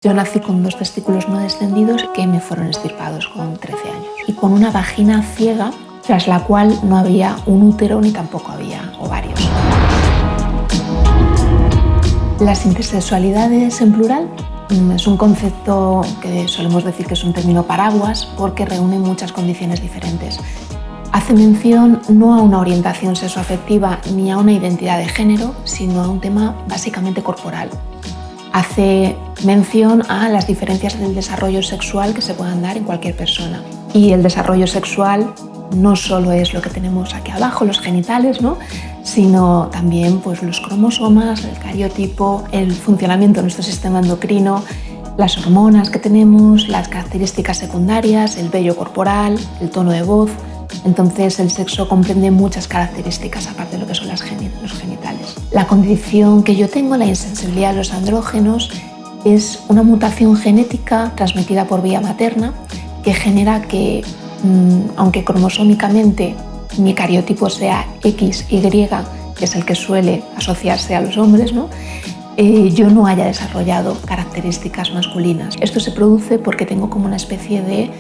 Yo nací con 2 testículos no descendidos que me fueron extirpados con 13 años y con una vagina ciega tras la cual no había un útero ni tampoco había ovarios. Las intersexualidades en plural es un concepto que solemos decir que es un término paraguas porque reúne muchas condiciones diferentes. Hace mención no a una orientación sexoafectiva ni a una identidad de género, sino a un tema básicamente corporal. Hace mención a las diferencias del desarrollo sexual que se puedan dar en cualquier persona. Y el desarrollo sexual no solo es lo que tenemos aquí abajo, los genitales, ¿no?, sino también pues, los cromosomas, el cariotipo, el funcionamiento de nuestro sistema endocrino, las hormonas que tenemos, las características secundarias, el vello corporal, el tono de voz. Entonces el sexo comprende muchas características aparte de lo que son los genitales. La condición que yo tengo, la insensibilidad a los andrógenos, es una mutación genética transmitida por vía materna que genera que, aunque cromosómicamente mi cariotipo sea XY, que es el que suele asociarse a los hombres, ¿no?, yo no haya desarrollado características masculinas. Esto se produce porque tengo como una especie de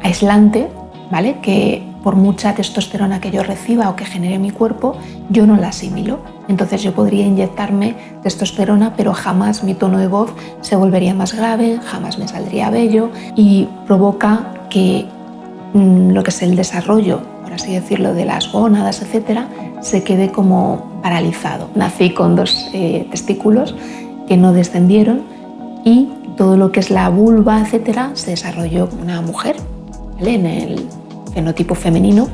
aislante, ¿vale?, que por mucha testosterona que yo reciba o que genere mi cuerpo, yo no la asimilo. Entonces yo podría inyectarme testosterona, pero jamás mi tono de voz se volvería más grave, jamás me saldría vello y provoca que lo que es el desarrollo, por así decirlo, de las gónadas, etcétera, se quede como paralizado. Nací con 2 testículos que no descendieron y todo lo que es la vulva, etcétera, se desarrolló como una mujer, ¿vale?, en el fenotipo femenino.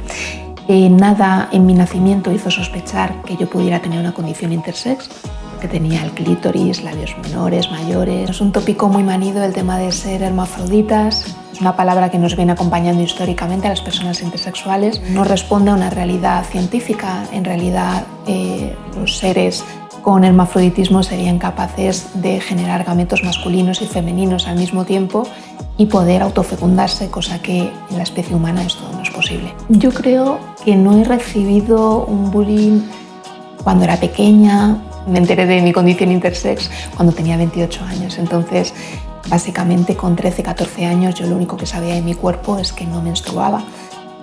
Nada en mi nacimiento hizo sospechar que yo pudiera tener una condición intersex, porque tenía el clítoris, labios menores, mayores. Es un tópico muy manido el tema de ser hermafroditas. Es una palabra que nos viene acompañando históricamente a las personas intersexuales. No responde a una realidad científica. En realidad, los seres con hermafroditismo serían capaces de generar gametos masculinos y femeninos al mismo tiempo y poder autofecundarse, cosa que en la especie humana esto no es posible. Yo creo que no he recibido un bullying cuando era pequeña. Me enteré de mi condición intersex cuando tenía 28 años. Entonces, básicamente con 13-14 años yo lo único que sabía de mi cuerpo es que no menstruaba.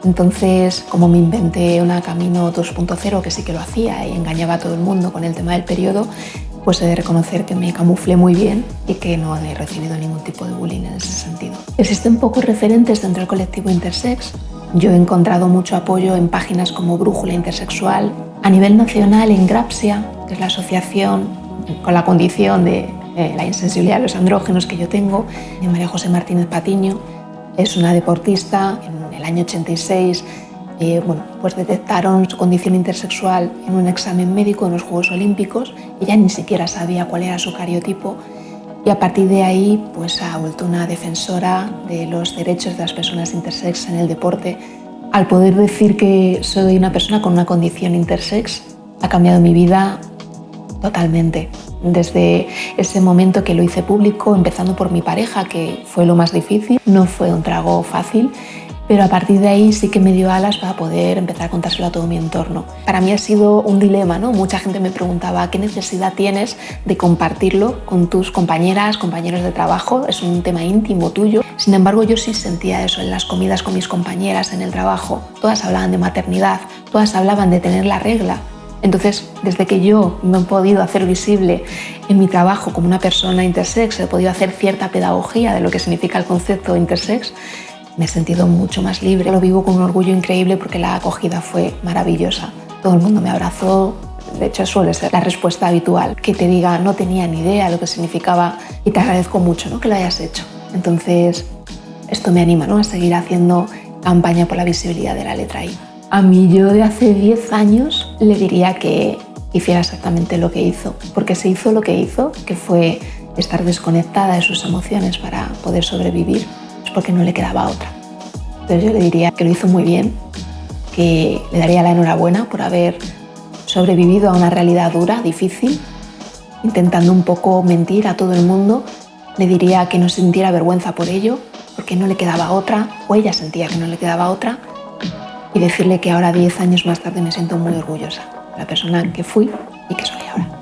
Entonces, como me inventé una Camino 2.0, que sí que lo hacía y engañaba a todo el mundo con el tema del periodo, pues he de reconocer que me camuflé muy bien y que no he recibido ningún tipo de bullying en ese sentido. Existen pocos referentes dentro del colectivo intersex. Yo he encontrado mucho apoyo en páginas como Brújula Intersexual. A nivel nacional, en GRAPSIA, que es la asociación con la condición de la insensibilidad a los andrógenos que yo tengo, de María José Martínez Patiño, es una deportista. En el año 86 pues detectaron su condición intersexual en un examen médico en los Juegos Olímpicos. Ella ni siquiera sabía cuál era su cariotipo y a partir de ahí pues ha vuelto una defensora de los derechos de las personas intersex en el deporte. Al poder decir que soy una persona con una condición intersex, ha cambiado mi vida totalmente. Desde ese momento que lo hice público, empezando por mi pareja, que fue lo más difícil, no fue un trago fácil, pero a partir de ahí sí que me dio alas para poder empezar a contárselo a todo mi entorno. Para mí ha sido un dilema, ¿no? Mucha gente me preguntaba ¿qué necesidad tienes de compartirlo con tus compañeras, compañeros de trabajo? Es un tema íntimo tuyo. Sin embargo, yo sí sentía eso en las comidas con mis compañeras, en el trabajo. Todas hablaban de maternidad, todas hablaban de tener la regla. Entonces, desde que yo me he podido hacer visible en mi trabajo como una persona intersex, he podido hacer cierta pedagogía de lo que significa el concepto intersex, me he sentido mucho más libre. Lo vivo con un orgullo increíble porque la acogida fue maravillosa. Todo el mundo me abrazó. De hecho, suele ser la respuesta habitual, que te diga no tenía ni idea lo que significaba y te agradezco mucho, ¿no?, que lo hayas hecho. Entonces, esto me anima, ¿no?, a seguir haciendo campaña por la visibilidad de la letra I. A mí yo de hace 10 años le diría que hiciera exactamente lo que hizo, porque se hizo lo que hizo, que fue estar desconectada de sus emociones para poder sobrevivir, es porque no le quedaba otra. Entonces yo le diría que lo hizo muy bien, que le daría la enhorabuena por haber sobrevivido a una realidad dura, difícil, intentando un poco mentir a todo el mundo. Le diría que no sintiera vergüenza por ello, porque no le quedaba otra, o ella sentía que no le quedaba otra, y decirle que ahora, 10 años más tarde, me siento muy orgullosa de la persona que fui y que soy ahora.